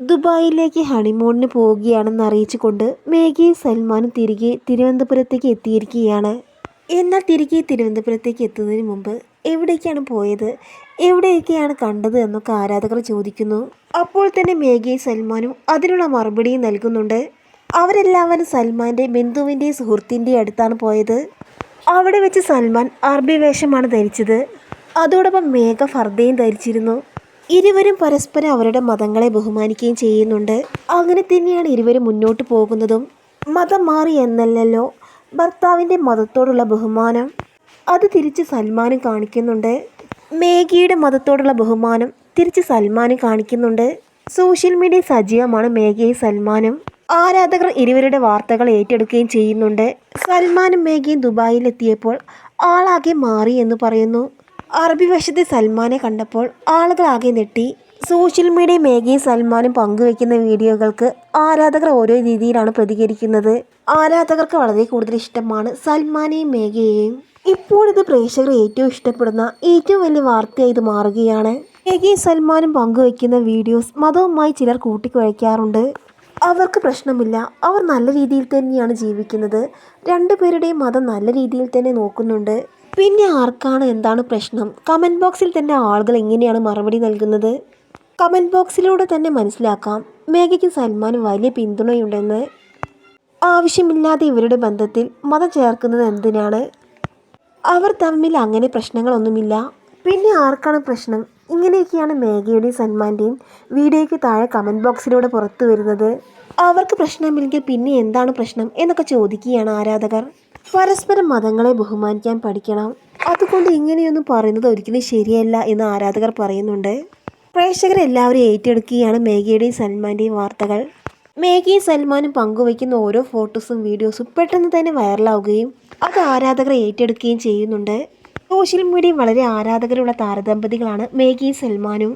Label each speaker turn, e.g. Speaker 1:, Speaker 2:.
Speaker 1: ദുബായിലേക്ക് ഹണിമൂണിന് പോവുകയാണെന്ന് അറിയിച്ചുകൊണ്ട് മേഘയും സൽമാനും തിരികെ തിരുവനന്തപുരത്തേക്ക് എത്തിയിരിക്കുകയാണ്. എന്നാൽ തിരികെ തിരുവനന്തപുരത്തേക്ക് എത്തുന്നതിന് മുമ്പ് എവിടേക്കാണ് പോയത്, എവിടെയൊക്കെയാണ് കണ്ടത് എന്നൊക്കെ ആരാധകർ ചോദിക്കുന്നു. അപ്പോൾ തന്നെ മേഘയും സൽമാനും അതിനുള്ള മറുപടിയും നൽകുന്നുണ്ട്. അവരെല്ലാവരും സൽമാൻ്റെ ബന്ധുവിൻ്റെ സുഹൃത്തിൻ്റെ അടുത്താണ് പോയത്. അവിടെ വെച്ച് സൽമാൻ അറബി വേഷമാണ് ധരിച്ചത്. അതോടൊപ്പം മേഘ ഫർദയും ധരിച്ചിരുന്നു. ഇരുവരും പരസ്പരം അവരുടെ മതങ്ങളെ ബഹുമാനിക്കുകയും ചെയ്യുന്നുണ്ട്. അങ്ങനെ തന്നെയാണ് ഇരുവരും മുന്നോട്ട് പോകുന്നതും. മതം മാറി എന്നല്ലല്ലോ, ഭർത്താവിൻ്റെ മതത്തോടുള്ള ബഹുമാനം അത് തിരിച്ച് സൽമാനും കാണിക്കുന്നുണ്ട്. മേഘയുടെ മതത്തോടുള്ള ബഹുമാനം തിരിച്ച് സൽമാനും കാണിക്കുന്നുണ്ട്. സോഷ്യൽ മീഡിയ സജീവമാണ് മേഘയും സൽമാനും. ആരാധകർ ഇരുവരുടെ വാർത്തകൾ ഏറ്റെടുക്കുകയും ചെയ്യുന്നുണ്ട്. സൽമാനും മേഘയും ദുബായിലെത്തിയപ്പോൾ ആളാകെ മാറി എന്ന് പറയുന്നു. അറബി വേഷത്തിൽ സൽമാനെ കണ്ടപ്പോൾ ആളുകൾ ആകെ ഞെട്ടി. സോഷ്യൽ മീഡിയ മേഘയും സൽമാനും പങ്കുവയ്ക്കുന്ന വീഡിയോകൾക്ക് ആരാധകർ ഓരോ രീതിയിലാണ് പ്രതികരിക്കുന്നത്. ആരാധകർക്ക് വളരെ കൂടുതൽ ഇഷ്ടമാണ് സൽമാനെയും മേഘയെയും. ഇപ്പോൾ ഇത് പ്രേക്ഷകർ ഏറ്റവും ഇഷ്ടപ്പെടുന്ന ഏറ്റവും വലിയ വാർത്തയായി ഇത് മാറുകയാണ്. മേഘയും സൽമാനും പങ്കുവയ്ക്കുന്ന വീഡിയോസ് മതവുമായി ചിലർ കൂട്ടിക്കുഴയ്ക്കാറുണ്ട്. അവർക്ക് പ്രശ്നമില്ല, അവർ നല്ല രീതിയിൽ തന്നെയാണ് ജീവിക്കുന്നത്. രണ്ടുപേരുടെയും മതം നല്ല രീതിയിൽ തന്നെ നോക്കുന്നുണ്ട്. പിന്നെ ആർക്കാണ് എന്താണ് പ്രശ്നം? കമൻറ്റ് ബോക്സിൽ തന്നെ ആളുകൾ എങ്ങനെയാണ് മറുപടി നൽകുന്നത്? കമൻറ്റ് ബോക്സിലൂടെ തന്നെ മനസ്സിലാക്കാം മേഘയ്ക്കും സൽമാനും വലിയ പിന്തുണയുണ്ടെന്ന്. ആവശ്യമില്ലാതെ ഇവരുടെ ബന്ധത്തിൽ മതം ചേർക്കുന്നത് എന്തിനാണ്? അവർ തമ്മിൽ അങ്ങനെ പ്രശ്നങ്ങളൊന്നുമില്ല. പിന്നെ ആർക്കാണ് പ്രശ്നം? ഇങ്ങനെയൊക്കെയാണ് മേഘയുടെയും സൽമാൻ്റെയും വീഡിയോയ്ക്ക് താഴെ കമൻറ്റ് ബോക്സിലൂടെ പുറത്തു വരുന്നത്. അവർക്ക് പ്രശ്നമില്ലെങ്കിൽ പിന്നെ എന്താണ് പ്രശ്നം എന്നൊക്കെ ചോദിക്കുകയാണ് ആരാധകർ. പരസ്പരം മതങ്ങളെ ബഹുമാനിക്കാൻ പഠിക്കണം. അതുകൊണ്ട് ഇങ്ങനെയൊന്നും പറയുന്നത് ഒരിക്കലും ശരിയല്ല എന്ന് ആരാധകർ പറയുന്നുണ്ട്. പ്രേക്ഷകരെല്ലാവരും ഏറ്റെടുക്കുകയാണ് മേഘയുടെയും സൽമാൻ്റെയും വാർത്തകൾ. മേഘയും സൽമാനും പങ്കുവയ്ക്കുന്ന ഓരോ ഫോട്ടോസും വീഡിയോസും പെട്ടെന്ന് തന്നെ വൈറലാവുകയും അത് ആരാധകർ ഏറ്റെടുക്കുകയും ചെയ്യുന്നുണ്ട്. സോഷ്യൽ മീഡിയയിൽ വളരെ ആരാധകരുള്ള താരദമ്പതികളാണ് മേഘയും സൽമാനും.